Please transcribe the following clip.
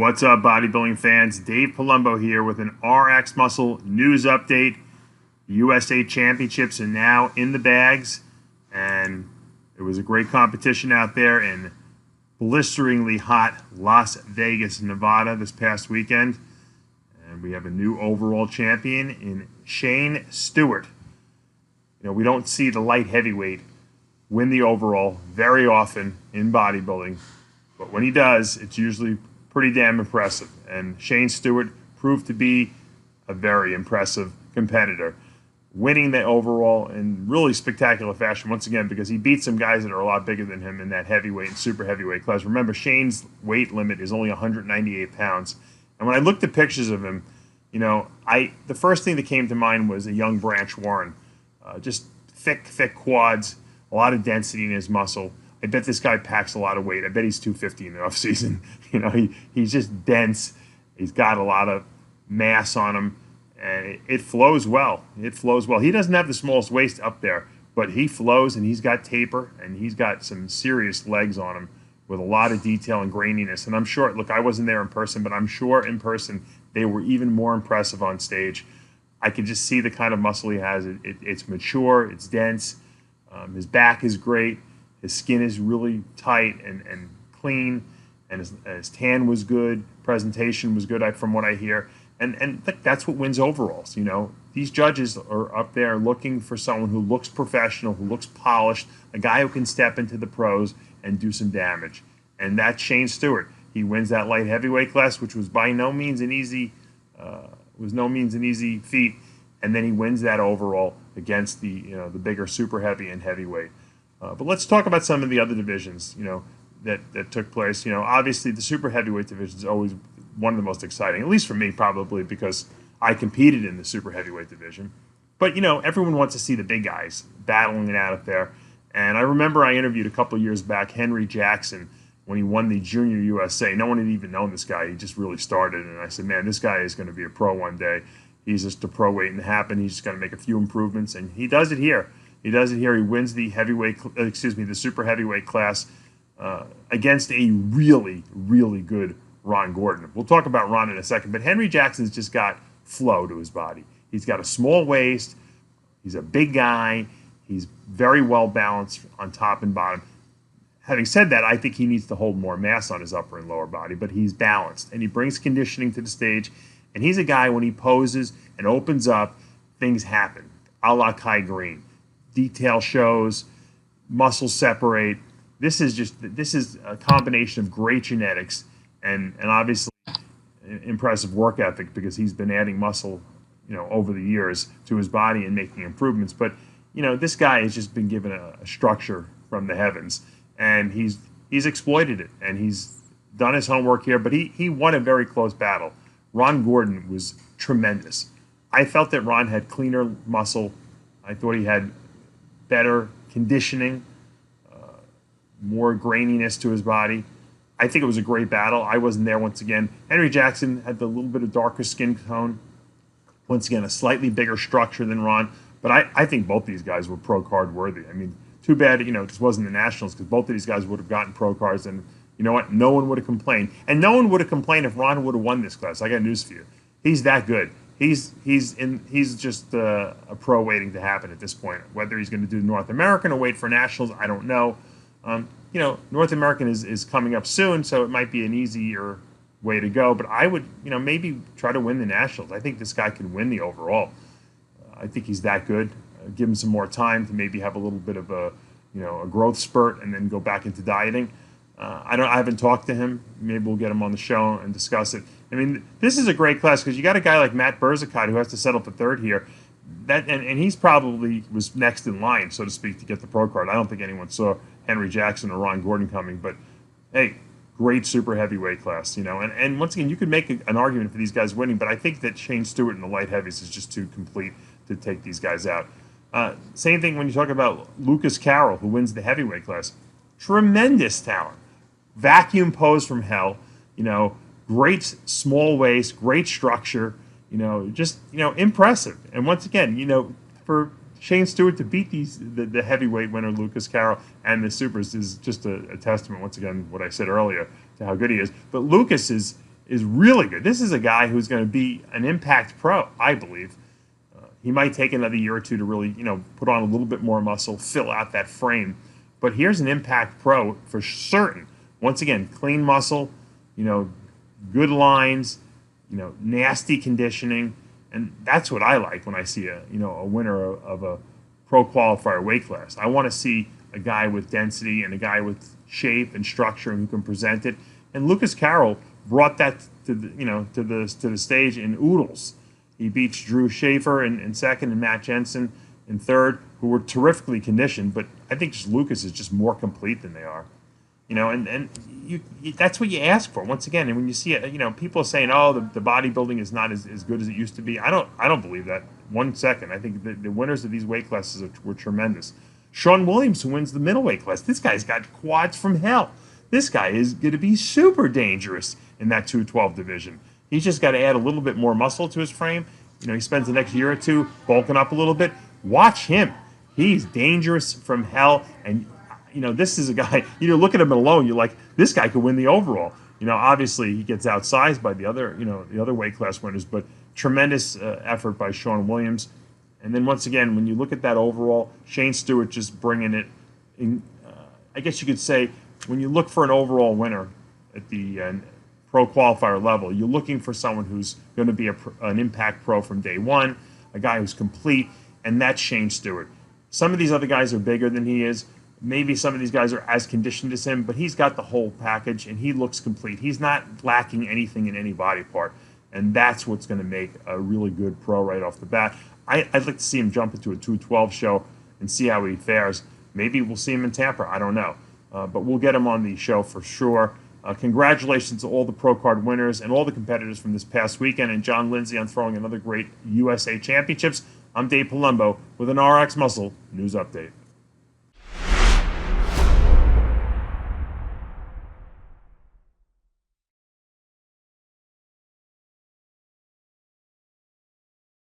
What's up, bodybuilding fans? Dave Palumbo here with an RxMuscle news update. USA Championships are now in the bags, and it was a great competition out there in blisteringly hot Las Vegas, Nevada this past weekend. And we have a new overall champion in Shawn Stewart. You know, we don't see the light heavyweight win the overall very often in bodybuilding, but when he does, it's usually pretty damn impressive. And Shawn Stewart proved to be a very impressive competitor, winning the overall in really spectacular fashion once again, because he beat some guys that are a lot bigger than him in that heavyweight and super heavyweight class. Remember, Shane's weight limit is only 198 pounds. And when I looked at pictures of him, you know, the first thing that came to mind was a young Branch Warren. Just thick quads, a lot of density in his muscle. I bet this guy packs a lot of weight. I bet he's 250 in the off season. You know, he's just dense. He's got a lot of mass on him, and it flows well. It flows well. He doesn't have the smallest waist up there, but he flows, and he's got taper, and he's got some serious legs on him with a lot of detail and graininess. And I'm sure, look, I wasn't there in person, but I'm sure in person they were even more impressive on stage. I could just see the kind of muscle he has. It's mature, it's dense. His back is great. His skin is really tight and clean, and his tan was good. Presentation was good, from what I hear. And that's what wins overalls. You know, these judges are up there looking for someone who looks professional, who looks polished, a guy who can step into the pros and do some damage. And that's Shawn Stewart. He wins that light heavyweight class, which was by no means an easy feat. And then he wins that overall against the bigger super heavy and heavyweight. But let's talk about some of the other divisions, you know, that took place. You know, obviously the super heavyweight division is always one of the most exciting, at least for me, probably because I competed in the super heavyweight division. But, you know, everyone wants to see the big guys battling it out there. And I remember I interviewed a couple years back Henry Jackson when he won the Junior USA. No one had even known this guy. He just really started. And I said, man, this guy is going to be a pro one day. He's just a pro waiting to happen. He's just got to make a few improvements. And he does it here. He does it here. He wins the the super heavyweight class against a really, really good Ron Gordon. We'll talk about Ron in a second, but Henry Jackson's just got flow to his body. He's got a small waist. He's a big guy. He's very well balanced on top and bottom. Having said that, I think he needs to hold more mass on his upper and lower body, but he's balanced, and he brings conditioning to the stage, and he's a guy, when he poses and opens up, things happen, a la Kai Green. Detail shows, muscles separate. This is a combination of great genetics and obviously impressive work ethic, because he's been adding muscle, you know, over the years to his body and making improvements. But, you know, this guy has just been given a structure from the heavens, and he's exploited it, and he's done his homework here. But he won a very close battle. Ron Gordon was tremendous. I felt that Ron had cleaner muscle. I thought he had better conditioning, more graininess to his body. I think it was a great battle. I wasn't there once again. Henry Jackson had the little bit of darker skin tone. Once again, a slightly bigger structure than Ron. But I think both these guys were pro card worthy. I mean, too bad, you know, it just wasn't the Nationals, because both of these guys would have gotten pro cards, and you know what? No one would have complained. And no one would have complained if Ron would have won this class. I got news for you. He's that good. He's just a pro waiting to happen at this point. Whether he's going to do North American or wait for Nationals, I don't know. You know, North American is coming up soon, so it might be an easier way to go. But I would, you know, maybe try to win the Nationals. I think this guy can win the overall. I think he's that good. Give him some more time to maybe have a little bit of a growth spurt and then go back into dieting. I haven't talked to him. Maybe we'll get him on the show and discuss it. I mean, this is a great class, because you got a guy like Matt Berzicott who has to settle for third here. And he's probably was next in line, so to speak, to get the pro card. I don't think anyone saw Henry Jackson or Ron Gordon coming, but hey, great super heavyweight class, you know. And once again, you could make an argument for these guys winning, but I think that Shawn Stewart in the light heavies is just too complete to take these guys out. Same thing when you talk about Lucas Carroll, who wins the heavyweight class. Tremendous talent. Vacuum pose from hell, you know, great small waist, great structure, you know, just, you know, impressive. And once again, you know, for Shawn Stewart to beat the heavyweight winner Lucas Carroll and the supers is just a testament, once again, what I said earlier, to how good he is. But Lucas is is really good. This is a guy who's going to be an impact pro, I believe. He might take another year or two to really, put on a little bit more muscle, fill out that frame. But here's an impact pro for certain. Once again, clean muscle, good lines, nasty conditioning, and that's what I like when I see a winner of a pro qualifier weight class. I want to see a guy with density and a guy with shape and structure and who can present it. And Lucas Carroll brought that to the stage in oodles. He beats Drew Schaefer in second and Matt Jensen in third, who were terrifically conditioned. But I think just Lucas is just more complete than they are. And that's what you ask for. Once again, and when you see it, people are saying, oh, the bodybuilding is not as good as it used to be. I don't believe that 1 second. I think the winners of these weight classes were tremendous. Shawn Williams, who wins the middleweight class, this guy's got quads from hell. This guy is going to be super dangerous in that 212 division. He's just got to add a little bit more muscle to his frame. He spends the next year or two bulking up a little bit. Watch him. He's dangerous from hell. And, this is a guy, look at him alone, you're like, this guy could win the overall. Obviously he gets outsized by the other weight class winners, but tremendous effort by Shawn Williams. And then once again, when you look at that overall, Shane Stewart just bringing it in, I guess you could say, when you look for an overall winner at the pro qualifier level, you're looking for someone who's going to be an impact pro from day one, a guy who's complete, and that's Shane Stewart. Some of these other guys are bigger than he is. Maybe some of these guys are as conditioned as him, but he's got the whole package, and he looks complete. He's not lacking anything in any body part, and that's what's going to make a really good pro right off the bat. I'd like to see him jump into a 212 show and see how he fares. Maybe we'll see him in Tampa. I don't know. But we'll get him on the show for sure. Congratulations to all the pro card winners and all the competitors from this past weekend, and John Lindsay on throwing another great USA Championships. I'm Dave Palumbo with an RxMuscle News Update.